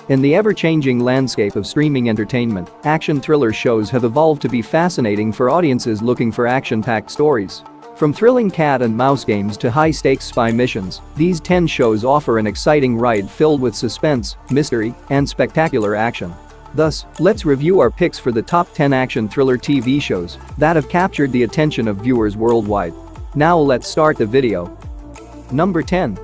In the ever-changing landscape of streaming entertainment, action thriller shows have evolved to be fascinating for audiences looking for action-packed stories. From thrilling cat and mouse games to high-stakes spy missions, these 10 shows offer an exciting ride filled with suspense, mystery, and spectacular action. Thus, let's review our picks for the top 10 action thriller TV shows that have captured the attention of viewers worldwide. Now let's start the video. Number 10.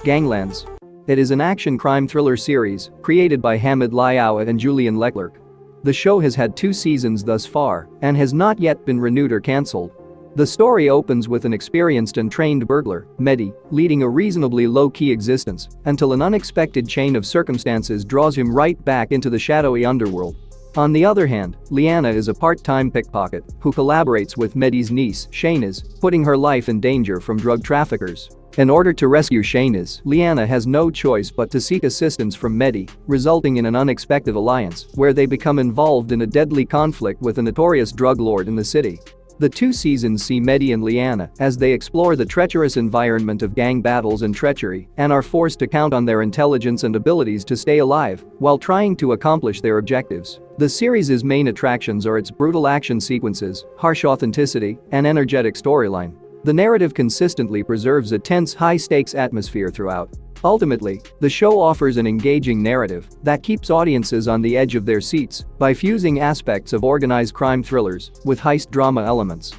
Ganglands. It is an action crime thriller series created by Hamid Liaoua and Julien Leclerc. The show has had 2 seasons thus far and has not yet been renewed or cancelled. The story opens with an experienced and trained burglar, Mehdi, leading a reasonably low-key existence until an unexpected chain of circumstances draws him right back into the shadowy underworld. On the other hand, Liana is a part-time pickpocket who collaborates with Mehdi's niece, Shahnaz, putting her life in danger from drug traffickers. In order to rescue Shahnaz, Liana has no choice but to seek assistance from Mehdi, resulting in an unexpected alliance where they become involved in a deadly conflict with a notorious drug lord in the city. The 2 seasons see Mehdi and Liana as they explore the treacherous environment of gang battles and treachery and are forced to count on their intelligence and abilities to stay alive while trying to accomplish their objectives. The series' main attractions are its brutal action sequences, harsh authenticity, and energetic storyline. The narrative consistently preserves a tense, high-stakes atmosphere throughout. Ultimately, the show offers an engaging narrative that keeps audiences on the edge of their seats by fusing aspects of organized crime thrillers with heist drama elements.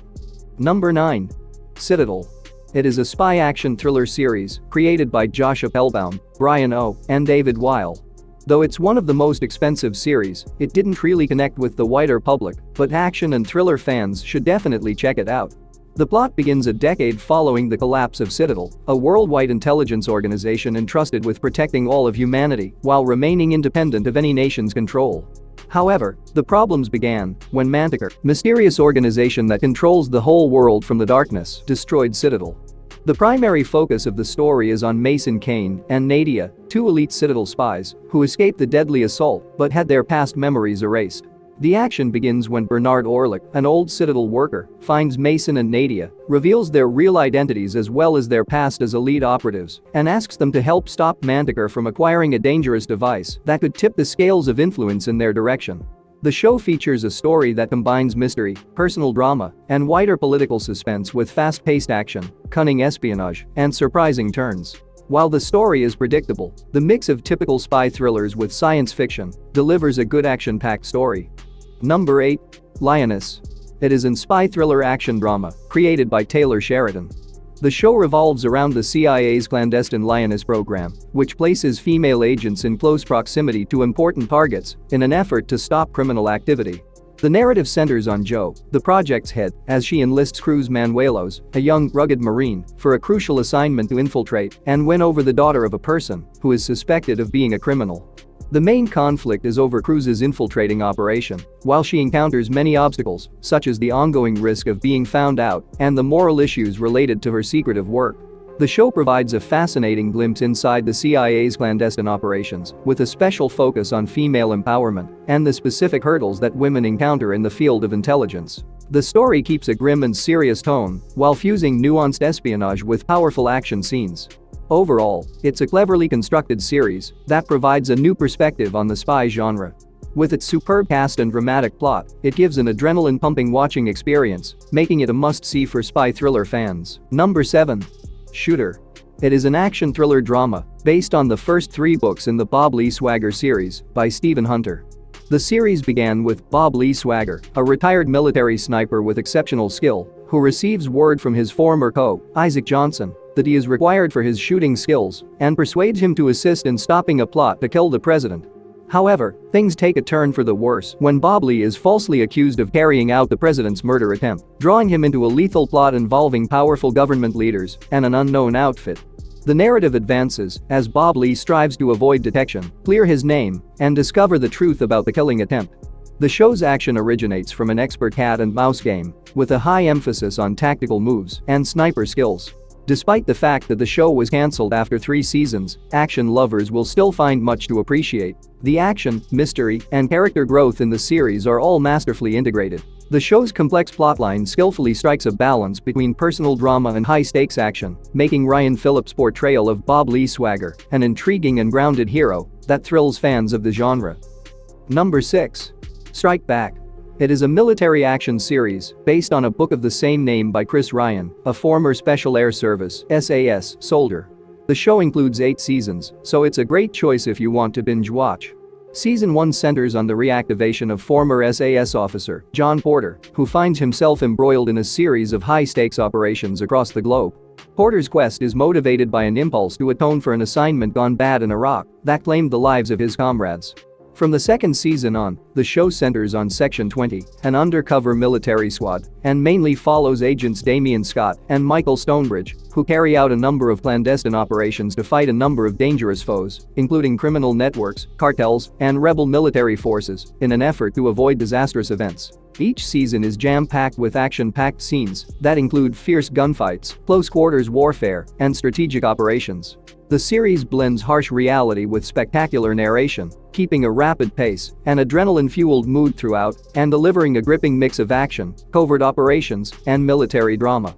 Number 9. Citadel. It is a spy action thriller series created by Josh Appelbaum, Brian O., and David Weil. Though it's one of the most expensive series, it didn't really connect with the wider public, but action and thriller fans should definitely check it out. The plot begins a decade following the collapse of Citadel, a worldwide intelligence organization entrusted with protecting all of humanity while remaining independent of any nation's control. However, the problems began when Manticore, mysterious organization that controls the whole world from the darkness, destroyed Citadel. The primary focus of the story is on Mason Kane and Nadia, 2 elite Citadel spies who escaped the deadly assault but had their past memories erased. The action begins when Bernard Orlick, an old Citadel worker, finds Mason and Nadia, reveals their real identities as well as their past as elite operatives, and asks them to help stop Manticore from acquiring a dangerous device that could tip the scales of influence in their direction. The show features a story that combines mystery, personal drama, and wider political suspense with fast-paced action, cunning espionage, and surprising turns. While the story is predictable, the mix of typical spy thrillers with science fiction delivers a good action-packed story. Number 8. Lioness. It is a spy thriller action drama created by Taylor Sheridan. The show revolves around the CIA's clandestine Lioness program, which places female agents in close proximity to important targets in an effort to stop criminal activity. The narrative centers on Jo, the project's head, as she enlists Cruz Manuelos, a young, rugged Marine, for a crucial assignment to infiltrate and win over the daughter of a person who is suspected of being a criminal. The main conflict is over Cruz's infiltrating operation, while she encounters many obstacles, such as the ongoing risk of being found out and the moral issues related to her secretive work. The show provides a fascinating glimpse inside the CIA's clandestine operations, with a special focus on female empowerment and the specific hurdles that women encounter in the field of intelligence. The story keeps a grim and serious tone while fusing nuanced espionage with powerful action scenes. Overall, it's a cleverly constructed series that provides a new perspective on the spy genre. With its superb cast and dramatic plot, it gives an adrenaline-pumping watching experience, making it a must-see for spy thriller fans. Number 7. Shooter. It is an action thriller drama based on the first 3 books in the Bob Lee Swagger series by Stephen Hunter. The series began with Bob Lee Swagger, a retired military sniper with exceptional skill, who receives word from his former co, Isaac Johnson, that he is required for his shooting skills and persuades him to assist in stopping a plot to kill the president. However, things take a turn for the worse when Bob Lee is falsely accused of carrying out the president's murder attempt, drawing him into a lethal plot involving powerful government leaders and an unknown outfit. The narrative advances as Bob Lee strives to avoid detection, clear his name, and discover the truth about the killing attempt. The show's action originates from an expert cat and mouse game, with a high emphasis on tactical moves and sniper skills. Despite the fact that the show was cancelled after 3 seasons, action lovers will still find much to appreciate. The action, mystery, and character growth in the series are all masterfully integrated. The show's complex plotline skillfully strikes a balance between personal drama and high-stakes action, making Ryan Phillips' portrayal of Bob Lee Swagger an intriguing and grounded hero that thrills fans of the genre. Number 6. Strike Back. It is a military action series based on a book of the same name by Chris Ryan, a former Special Air Service (SAS) soldier. The show includes 8 seasons, so it's a great choice if you want to binge watch. Season 1 centers on the reactivation of former SAS officer John Porter, who finds himself embroiled in a series of high-stakes operations across the globe. Porter's quest is motivated by an impulse to atone for an assignment gone bad in Iraq that claimed the lives of his comrades. From the second season on, the show centers on Section 20, an undercover military squad, and mainly follows agents Damian Scott and Michael Stonebridge, who carry out a number of clandestine operations to fight a number of dangerous foes, including criminal networks, cartels, and rebel military forces, in an effort to avoid disastrous events. Each season is jam-packed with action-packed scenes that include fierce gunfights, close-quarters warfare, and strategic operations. The series blends harsh reality with spectacular narration, keeping a rapid pace and adrenaline-fueled mood throughout, and delivering a gripping mix of action, covert operations, and military drama.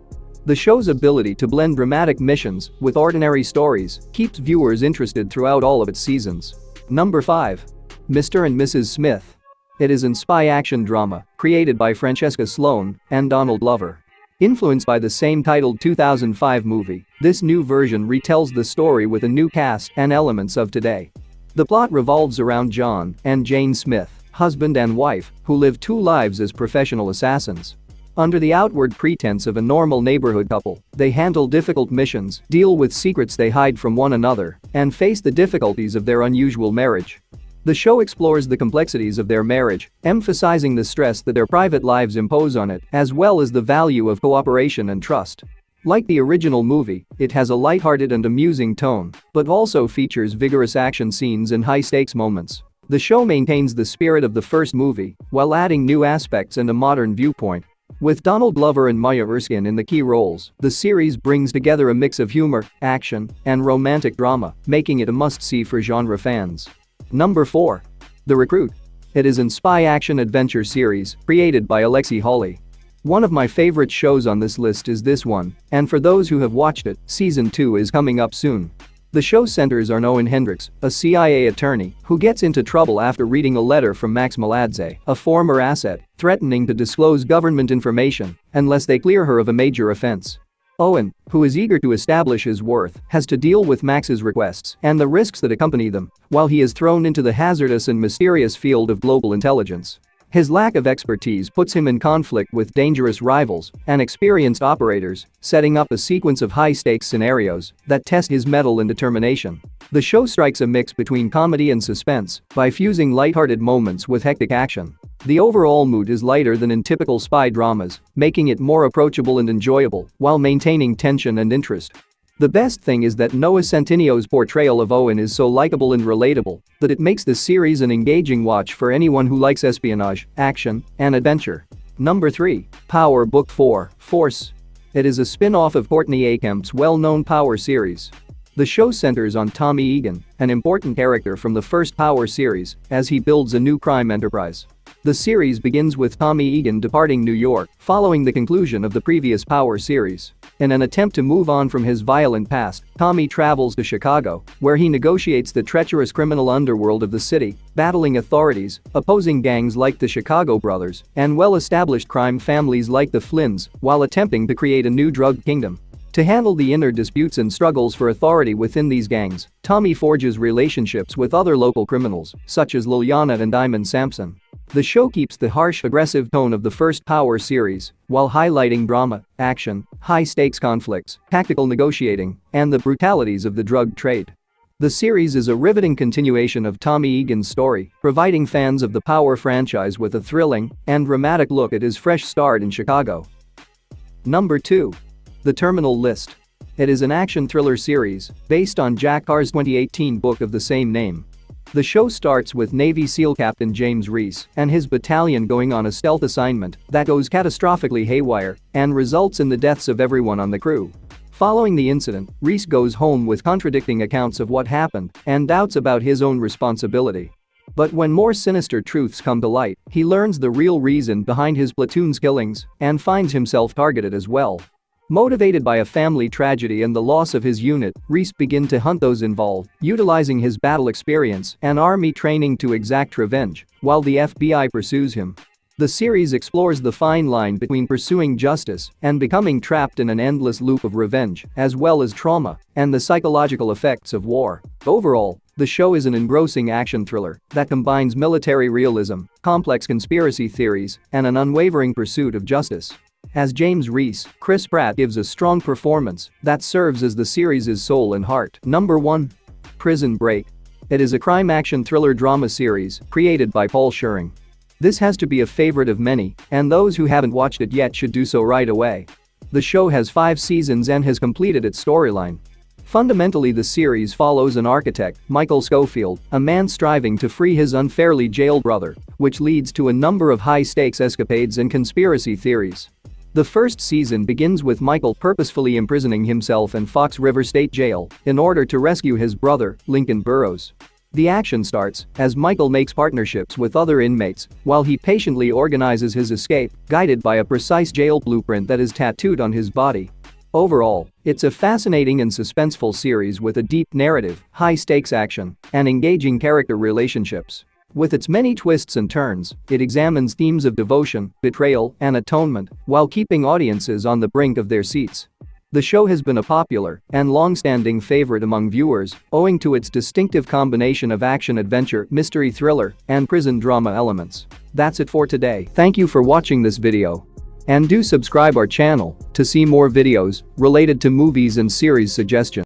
The show's ability to blend dramatic missions with ordinary stories keeps viewers interested throughout all of its seasons. Number 5. Mr. and Mrs. Smith. It is an spy action drama created by Francesca Sloan and Donald Glover. Influenced by the same titled 2005 movie, this new version retells the story with a new cast and elements of today. The plot revolves around John and Jane Smith, husband and wife, who live 2 lives as professional assassins. Under the outward pretense of a normal neighborhood couple, they handle difficult missions, deal with secrets they hide from one another, and face the difficulties of their unusual marriage. The show explores the complexities of their marriage, emphasizing the stress that their private lives impose on it, as well as the value of cooperation and trust. Like the original movie, it has a lighthearted and amusing tone, but also features vigorous action scenes and high-stakes moments. The show maintains the spirit of the first movie, while adding new aspects and a modern viewpoint. With Donald Glover and Maya Erskine in the key roles, the series brings together a mix of humor, action, and romantic drama, making it a must-see for genre fans. Number 4. The Recruit. It is an spy action adventure series created by Alexi Hawley. One of my favorite shows on this list is this one, and for those who have watched it, Season 2 is coming up soon. The show centers on Owen Hendricks, a CIA attorney who gets into trouble after reading a letter from Max Maladze, a former asset, threatening to disclose government information unless they clear her of a major offense. Owen, who is eager to establish his worth, has to deal with Max's requests and the risks that accompany them, while he is thrown into the hazardous and mysterious field of global intelligence. His lack of expertise puts him in conflict with dangerous rivals and experienced operators, setting up a sequence of high-stakes scenarios that test his mettle and determination. The show strikes a mix between comedy and suspense by fusing lighthearted moments with hectic action. The overall mood is lighter than in typical spy dramas, making it more approachable and enjoyable while maintaining tension and interest. The best thing is that Noah Centinio's portrayal of Owen is so likable and relatable that it makes the series an engaging watch for anyone who likes espionage, action, and adventure. Number 3. Power Book 4, Force. It is a spin-off of Courtney Acamp's well-known Power series. The show centers on Tommy Egan, an important character from the first Power series, as he builds a new crime enterprise. The series begins with Tommy Egan departing New York following the conclusion of the previous Power series. In an attempt to move on from his violent past, Tommy travels to Chicago, where he negotiates the treacherous criminal underworld of the city, battling authorities, opposing gangs like the Chicago Brothers, and well-established crime families like the Flynns, while attempting to create a new drug kingdom. To handle the inner disputes and struggles for authority within these gangs, Tommy forges relationships with other local criminals, such as Liliana and Diamond Sampson. The show keeps the harsh, aggressive tone of the first Power series, while highlighting drama, action, high-stakes conflicts, tactical negotiating, and the brutalities of the drug trade. The series is a riveting continuation of Tommy Egan's story, providing fans of the Power franchise with a thrilling and dramatic look at his fresh start in Chicago. Number 2. The Terminal List. It is an action thriller series based on Jack Carr's 2018 book of the same name. The show starts with Navy SEAL Captain James Reese and his battalion going on a stealth assignment that goes catastrophically haywire and results in the deaths of everyone on the crew. Following the incident, Reese goes home with contradicting accounts of what happened and doubts about his own responsibility. But when more sinister truths come to light, he learns the real reason behind his platoon's killings and finds himself targeted as well. Motivated by a family tragedy and the loss of his unit, Reese begins to hunt those involved, utilizing his battle experience and army training to exact revenge, while the FBI pursues him. The series explores the fine line between pursuing justice and becoming trapped in an endless loop of revenge, as well as trauma and the psychological effects of war. Overall, the show is an engrossing action thriller that combines military realism, complex conspiracy theories, and an unwavering pursuit of justice. As James Reese, Chris Pratt gives a strong performance that serves as the series' soul and heart. Number 1. Prison Break. It is a crime action thriller drama series created by Paul Schering. This has to be a favorite of many, and those who haven't watched it yet should do so right away. The show has 5 seasons and has completed its storyline. Fundamentally, the series follows an architect, Michael Scofield, a man striving to free his unfairly jailed brother, which leads to a number of high-stakes escapades and conspiracy theories. The first season begins with Michael purposefully imprisoning himself in Fox River State Jail in order to rescue his brother, Lincoln Burrows. The action starts as Michael makes partnerships with other inmates while he patiently organizes his escape, guided by a precise jail blueprint that is tattooed on his body. Overall, it's a fascinating and suspenseful series with a deep narrative, high-stakes action, and engaging character relationships. With its many twists and turns, it examines themes of devotion, betrayal, and atonement while keeping audiences on the brink of their seats. The show has been a popular and long-standing favorite among viewers, owing to its distinctive combination of action-adventure, mystery thriller, and prison drama elements. That's it for today. Thank you for watching this video. And do subscribe our channel to see more videos related to movies and series suggestions.